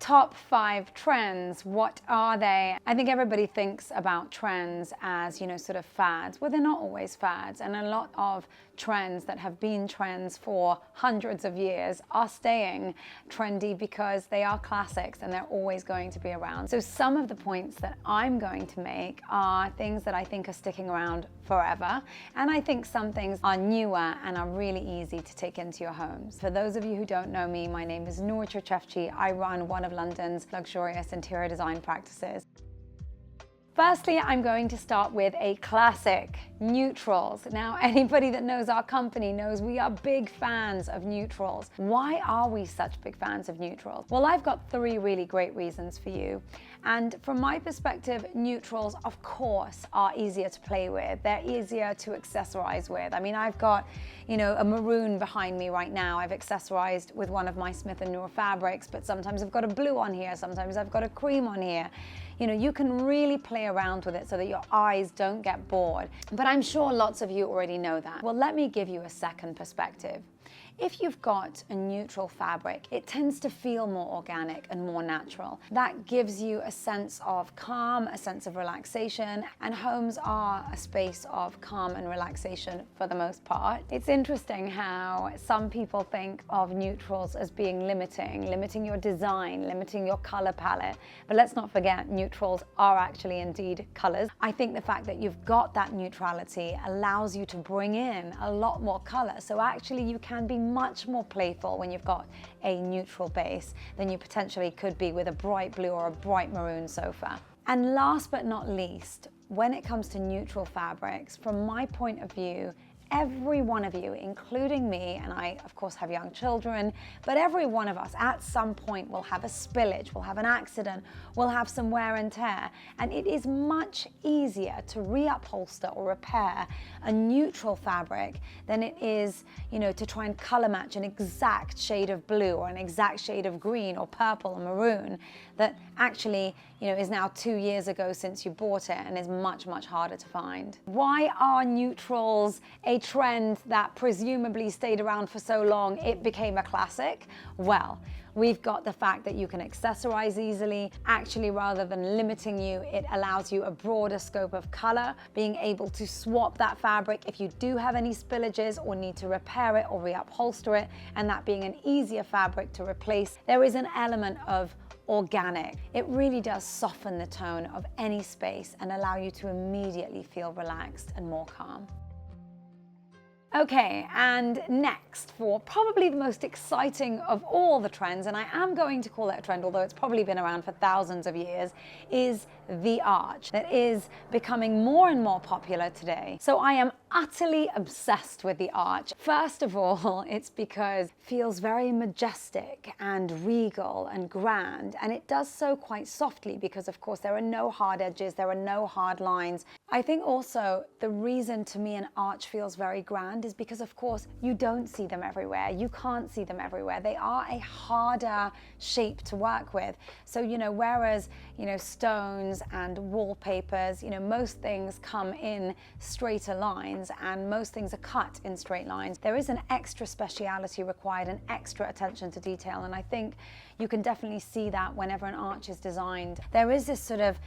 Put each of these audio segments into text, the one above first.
Top 5 trends, what are they? I think everybody thinks about trends as, sort of fads. Well, they're not always fads, and a lot of trends that have been trends for hundreds of years are staying trendy because they are classics and they're always going to be around. So some of the points that I'm going to make are things that I think are sticking around forever, and I think some things are newer and are really easy to take into your homes. For those of you who don't know me, my name is Noor Charchafchi. I run one of London's luxurious interior design practices. Firstly, I'm going to start with a classic, neutrals. Now, anybody that knows our company knows we are big fans of neutrals. Why are we such big fans of neutrals? Well, I've got 3 really great reasons for you. And from my perspective, neutrals, of course, are easier to play with. They're easier to accessorize with. I mean, I've got, a maroon behind me right now. I've accessorized with one of my Smith & Noor fabrics, but sometimes I've got a blue on here. Sometimes I've got a cream on here. You can really play around with it so that your eyes don't get bored. But I'm sure lots of you already know that. Well, let me give you a second perspective. If you've got a neutral fabric, it tends to feel more organic and more natural. That gives you a sense of calm, a sense of relaxation, and homes are a space of calm and relaxation for the most part. It's interesting how some people think of neutrals as being limiting your design, limiting your color palette. But let's not forget, neutrals are actually indeed colors. I think the fact that you've got that neutrality allows you to bring in a lot more color. So actually you can be much more playful when you've got a neutral base than you potentially could be with a bright blue or a bright maroon sofa. And last but not least, when it comes to neutral fabrics, from my point of view, every one of you, including me, and I of course have young children, but every one of us at some point will have a spillage, will have an accident, will have some wear and tear. And it is much easier to reupholster or repair a neutral fabric than it is, to try and color match an exact shade of blue or an exact shade of green or purple or maroon that actually, is now 2 years ago since you bought it and is much, much harder to find. Why are neutrals a trend that presumably stayed around for so long it became a classic? Well, we've got the fact that you can accessorize easily. Actually, rather than limiting you, it allows you a broader scope of color, being able to swap that fabric if you do have any spillages or need to repair it or reupholster it, and that being an easier fabric to replace. There is an element of organic. It really does soften the tone of any space and allow you to immediately feel relaxed and more calm. Okay, and next, for probably the most exciting of all the trends, and I am going to call it a trend, although it's probably been around for thousands of years, is the arch that is becoming more and more popular today. So I am utterly obsessed with the arch. First of all, it's because it feels very majestic and regal and grand, and it does so quite softly because, of course, there are no hard edges, there are no hard lines. I think also the reason to me an arch feels very grand is because, of course, you don't see them everywhere. You can't see them everywhere. They are a harder shape to work with. So, whereas, stones and wallpapers, most things come in straighter lines and most things are cut in straight lines. There is an extra speciality required, an extra attention to detail. And I think you can definitely see that whenever an arch is designed. There is this sort of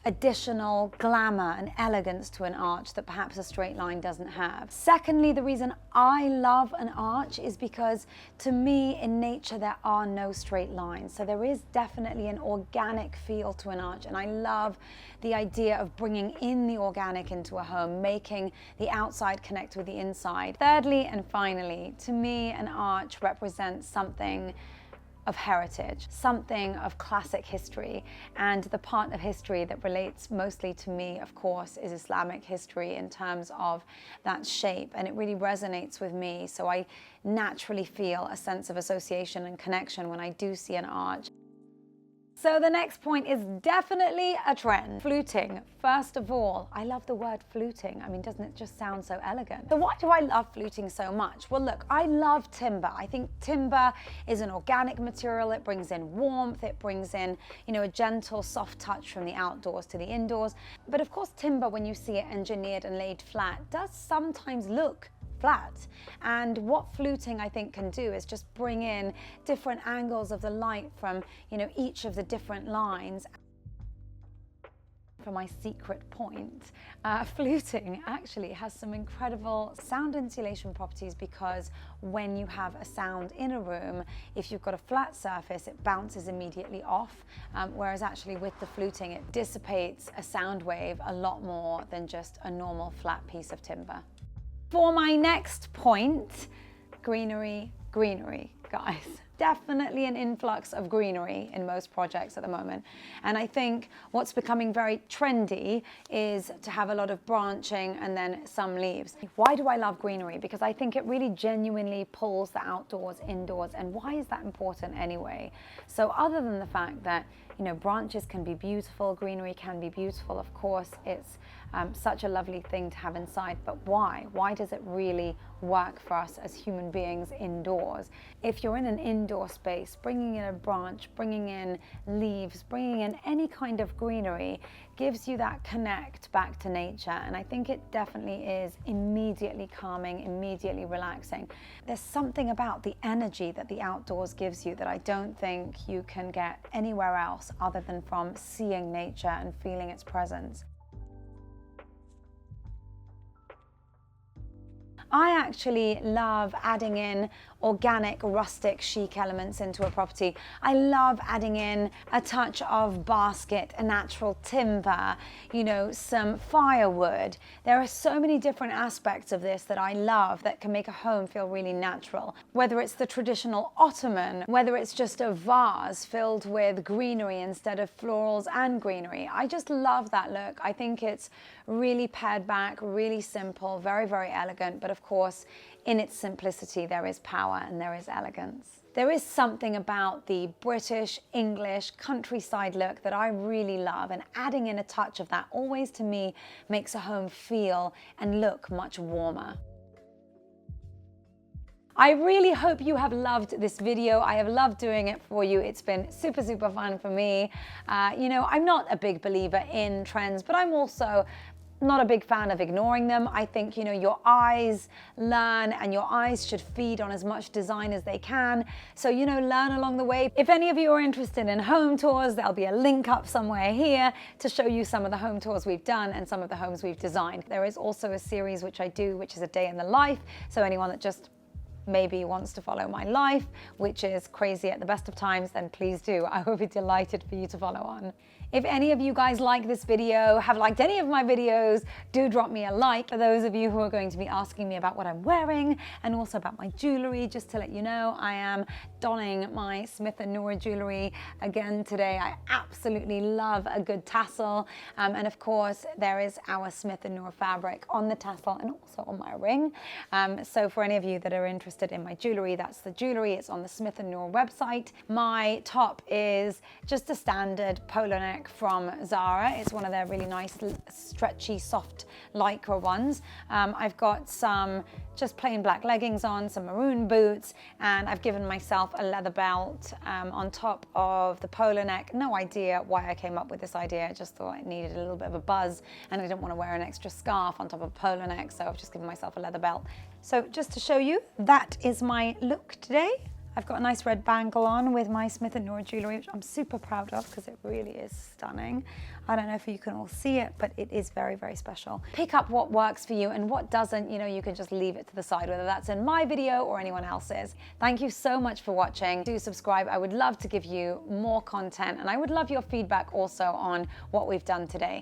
additional glamour and elegance to an arch that perhaps a straight line doesn't have. Secondly, the reason I love an arch is because, to me, in nature there are no straight lines. So there is definitely an organic feel to an arch, and I love the idea of bringing in the organic into a home, making the outside connect with the inside. Thirdly and finally, to me, an arch represents something of heritage, something of classic history, and the part of history that relates mostly to me, of course, is Islamic history in terms of that shape, and it really resonates with me, so I naturally feel a sense of association and connection when I do see an arch. So the next point is definitely a trend. Fluting. First of all, I love the word fluting. I mean, doesn't it just sound so elegant? So why do I love fluting so much? Well, look, I love timber. I think timber is an organic material. It brings in warmth. It brings in, a gentle, soft touch from the outdoors to the indoors. But of course, timber, when you see it engineered and laid flat, does sometimes look flat. And what fluting I think can do is just bring in different angles of the light from, you know, each of the different lines. For my secret point, fluting actually has some incredible sound insulation properties, because when you have a sound in a room, if you've got a flat surface, it bounces immediately off, whereas actually with the fluting, it dissipates a sound wave a lot more than just a normal flat piece of timber. For my next point, greenery, guys. Definitely an influx of greenery in most projects at the moment. And I think what's becoming very trendy is to have a lot of branching and then some leaves. Why do I love greenery? Because I think it really genuinely pulls the outdoors indoors. And why is that important anyway? So other than the fact that, you know, branches can be beautiful, greenery can be beautiful, of course, it's such a lovely thing to have inside, but why? Why does it really work for us as human beings indoors? If you're in an indoor space, bringing in a branch, bringing in leaves, bringing in any kind of greenery gives you that connect back to nature, and I think it definitely is immediately calming, immediately relaxing. There's something about the energy that the outdoors gives you that I don't think you can get anywhere else other than from seeing nature and feeling its presence. I actually love adding in organic, rustic, chic elements into a property. I love adding in a touch of basket, a natural timber, you know, some firewood. There are so many different aspects of this that I love that can make a home feel really natural. Whether it's the traditional ottoman, whether it's just a vase filled with greenery instead of florals and greenery. I just love that look. I think it's really pared back, really simple, very, very elegant, but of course, in its simplicity, there is power and there is elegance. There is something about the British, English, countryside look that I really love, and adding in a touch of that always, to me, makes a home feel and look much warmer. I really hope you have loved this video. I have loved doing it for you. It's been super, super fun for me. You know, I'm not a big believer in trends, but I'm also not a big fan of ignoring them. I think, you know, your eyes learn, and your eyes should feed on as much design as they can. So, you know, learn along the way. If any of you are interested in home tours, there'll be a link up somewhere here to show you some of the home tours we've done and some of the homes we've designed. There is also a series which I do, which is a day in the life. So anyone that just maybe wants to follow my life, which is crazy at the best of times, then please do. I will be delighted for you to follow on. If any of you guys like this video, have liked any of my videos, do drop me a like. For those of you who are going to be asking me about what I'm wearing and also about my jewelry, just to let you know, I am donning my Smith & Noor jewelry again today. I absolutely love a good tassel. And of course, there is our Smith & Noor fabric on the tassel and also on my ring. So for any of you that are interested in my jewelry, that's the jewelry. It's on the Smith & Noor website. My top is just a standard polo neck from Zara. It's one of their really nice, stretchy, soft lycra ones. I've got some just plain black leggings on, some maroon boots, and I've given myself a leather belt on top of the polo neck. No idea why I came up with this idea. I just thought it needed a little bit of a buzz, and I didn't want to wear an extra scarf on top of a polo neck, so I've just given myself a leather belt. So just to show you, that is my look today. I've got a nice red bangle on with my Smith & Noor jewelry, which I'm super proud of because it really is stunning. I don't know if you can all see it, but it is very, very special. Pick up what works for you, and what doesn't, you know, you can just leave it to the side, whether that's in my video or anyone else's. Thank you so much for watching. Do subscribe. I would love to give you more content, and I would love your feedback also on what we've done today.